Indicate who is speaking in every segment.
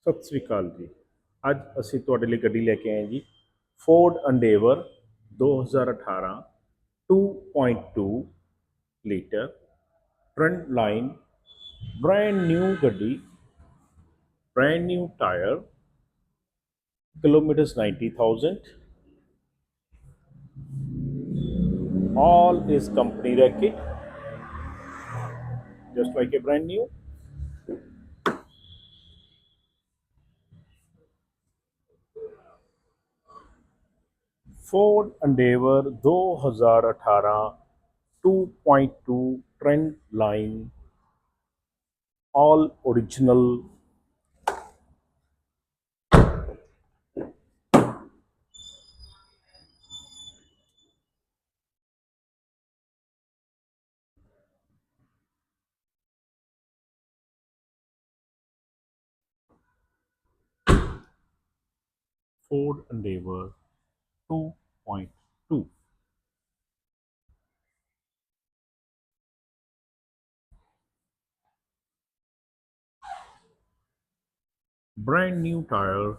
Speaker 1: ਸਤਿ ਸ੍ਰੀ ਅਕਾਲ ਜੀ। ਅੱਜ ਅਸੀਂ ਤੁਹਾਡੇ ਲਈ ਗੱਡੀ ਲੈ ਕੇ ਆਏ ਜੀ Ford Endeavour 2018 2.2 litre front line brand new ਗੱਡੀ, brand new tire, kilometers 90,000. All is company record, just like a brand new. Ford Endeavour 2018 2.2 trend line, all original. Ford Endeavour 2.2. Brand new tire,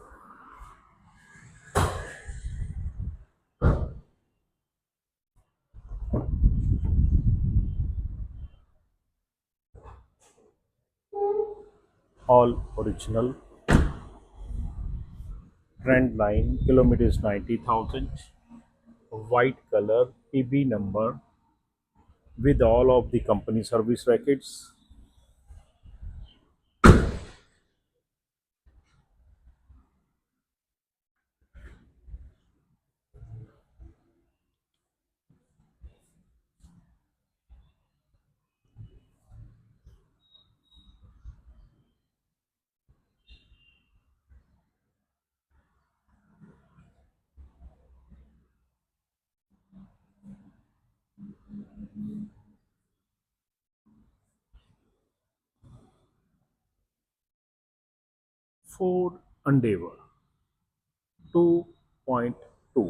Speaker 1: all original. Trend line, kilometers 90,000. White color, PB number with all of the company service records. Ford Endeavour 2.2.